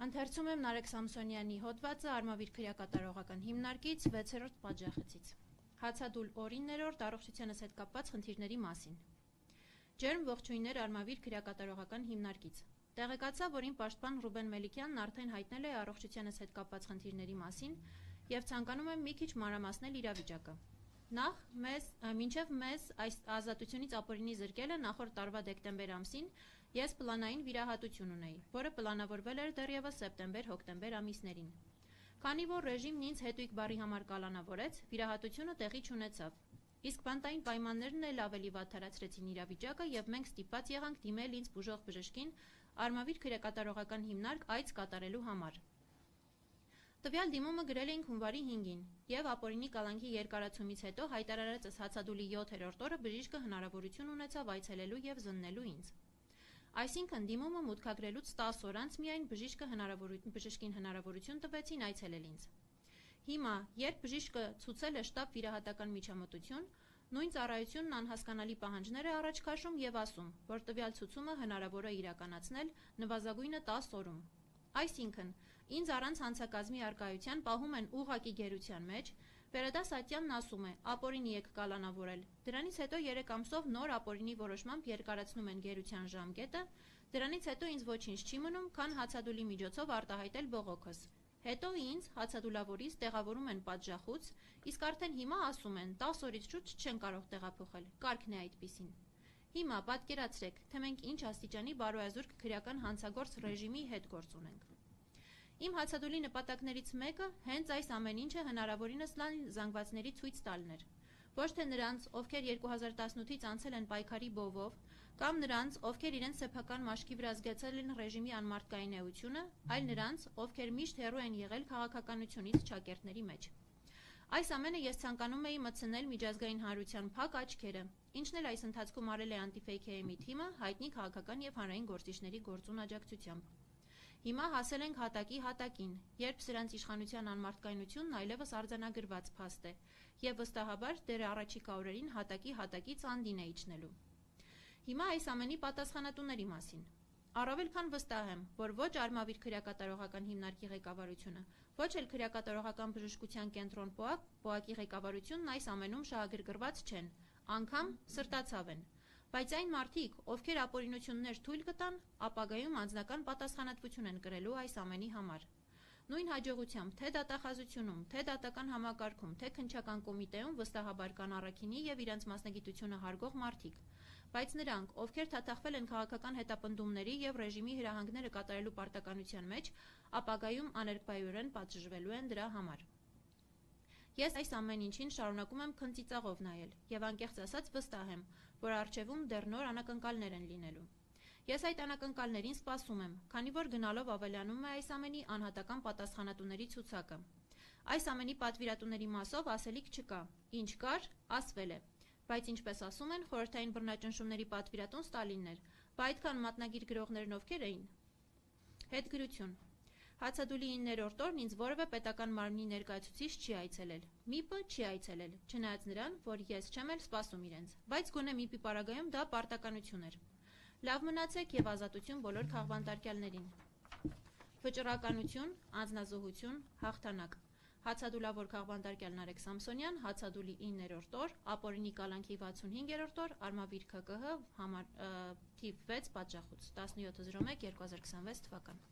Ընթերցում եմ Նարեկ Սամսոնյանի հոդվածը Արմավիր քրեակատարողական հիմնարկից 6-րդ պատժախցից։ Հացադուլ օրին 9-րդ առողջությանս հետ կապված խնդիրների մասին։ Ջերմ ողջույններ Արմավիր քրեակատարողական հիմնարկից։ Տեղեկացա, որ իմ պաշտպան Ռուբեն Մելիքյանն արդեն հայտնել է առողջությանս հետ կապված խնդիրների մասին եւ ցանկանում եմ մի քիչ մանրամասնել իրավիճակը։ Նախ մինչև մեզ այս ազատությունից ապօրինի զրկելը նախորդ տարվա դեկտեմբեր ամսին ես պլանային վիրահատություն ունեի, որը պլանավորվել էր դեռևս սեպտեմբեր-հոկտեմբեր ամիսներին։ Քանի որ ռեժիմն ինձ հետույք բարի համար կալանավորեց, վիրահատությունը տեղի չունեցավ։ Իսկ բանտային պայմաններն էլ ավելի վատթարացրեցին իրավիճակը եւ մենք ստիպված եղանք դիմել ինձ բուժող բժշկին Արմավիր քրեակատարողական հիմնարկ այց կատարելու համար։ Տվյալ դիմումը գրել էինք հունվարի 5-ին եւ ապօրինի կալանքի երկարացումից հետո հայտարարածս հացադուլի 7-րդ օրը բժիշկը հնարավորություն ունեցավ այցելելու եւ զննելու ինձ։ Այսինքն դիմումը մուտքագրելուց 10 օր անց միայն բժշկին հնարավորություն տվեցին այցելել ինձ։ Հիմա, երբ բժիշկը ցուցել է շտապ վիրահատական միջամտություն, նույն ծառայությունն անհասկանալի պահանջներ է առաջ քաշում եւ ասում, որ տվյալ ցուցումը հնարավոր է իրականացնել նվազագույնը 10 օրում։ Այսինքն, ինձ առանց հանցակազմի արկայության պահում են ուղղակի գերության մեջ, Վերադաս Ատյանն ասում է, ապօրինի եք կալանավորել, դրանից հետո 3 ամսով նոր ապօրինի որոշմամբ երկարացնում են գերության ժամկետը, դրանից հետո ինձ ոչինչ չի մնում, քան հացադուլի միջոցով արտահայտել բողոքս։ Հետո ինձ, հացադուլավորից, տեղավորում են պատժախոց, իսկ արդեն հիմա ասում են 10 օրից շուտ չեն կարող տեղափոխել, կարգն է այդպիսին։ Հիմա պատկերացրեք, թե մենք ինչ աստիճանի բարոյազուրկ քրեական հանցագործ ռեժիմի հետ գործ ունենք։ Իմ հացադուլի նպատակներից մեկը հենց այս ամեն ինչը հնարավորինս լայն զանգվածների ցույց տալն էր։ Ոչ թե նրանց, ովքեր 2018-ից անցել են պայքարի բովով, կամ նրանց, ովքեր իրենց սեփական մաշկի վրա զգացել են ռեժիմի անմարդկային էությունը, այլ նրանց, ովքեր միշտ հեռու են եղել քաղաքականությունից ճակերտների մեջ։ Այս ամենը ես ցանկանում էի մտցնել միջազգային հանրության փակ աչքերը, ինչն էլ այս ընթացքում արել է Anti-Fake-ի թիմը հայտնի քաղաքական եւ հանրային գործիչների գործուն աջակցությամբ։ Հիմա հասել ենք հատակի հատակին, երբ սրանց իշխանության անմարդկայնությունն այլևս արձանագրված փաստ է, եւ վստահաբար դեռ առաջիկա օրերին հատակի հատակից անդին է իջնելու։ Հիմա այս ամենի պատասխանատուների մասին։ Առավել քան վստահ եմ, որ ոչ Արմավիր քրեակատարողական հիմնարկի ղեկավարությունը, ոչ էլ քրեակատարողական բժշկության կենտրոն ՊՕԱԿ-ի ղեկավարությունն այս ամենում շահագրգռված չեն, անգամ սրտացավ են։ Բայց այն մարդիկ, ովքեր ապօրինություններ թույլ կտան, ապագայում անձնական պատասխանատվություն են կրելու այս ամենի համար։ Նույն հաջողությամբ թե դատախազությունում, թե դատական համակարգում, թե քննչական կոմիտեում վստահաբար կան առաքինի եւ իրենց մասնագիտությունը հարգող մարդիկ, բայց նրանք, ովքեր թաթախվել են քաղաքական հետապնդումների եւ ռեժիմի հրահանգները կատարելու պարտականության մեջ, ապագայում աներկբայորեն պատժժվելու են դրա համար։ Ես այս ամեն ինչին շարունակում եմ քնծիծաղով նայել եւ անկեղծ ասած վստահ եմ, որ առջևում դեռ նոր անակնկալներ են լինելու։ Ես այդ անակնկալներին սպասում եմ, քանի որ գնալով ավելանում է այս ամենի անհատական պատասխանատուների ցուցակը։ Այս ամենի պատվիրատուների մասով ասելիք չկա, ինչ կար, ասվել է, բայց ինչպես ասում են, խորհրդային բռնաճնշումների պատվիրատուն Ստալինն էր, բա այդքան մատնագիր գրողներն ովքեր էին։ Հետգրություն։ Հացադուլի 9-րդ օրն ինձ որևէ պետական մարմնի ներկայացուցիչ չի այցելել։ ՄԻՊ-ը չի այցելել, չնայած նրան, որ ես չեմ էլ սպասում իրենց, բայց գոնե ՄԻՊ-ի պարագայում դա պարտականություն էր։ Լավ մնացեք եւ ազատություն բոլոր քաղբանտարկյալներին։ Վճռականություն, անձնազոհություն, հաղթանակ։ Հացադուլավոր քաղբանտարկյալ Նարեկ Սամսոնյան, Հացադուլի 9-րդ օր, ապօրինի կալանքի 65-րդ օր, Արմավիր ՔԿՀ թիվ 6 պատժախոց, 17/01/2026 թվական։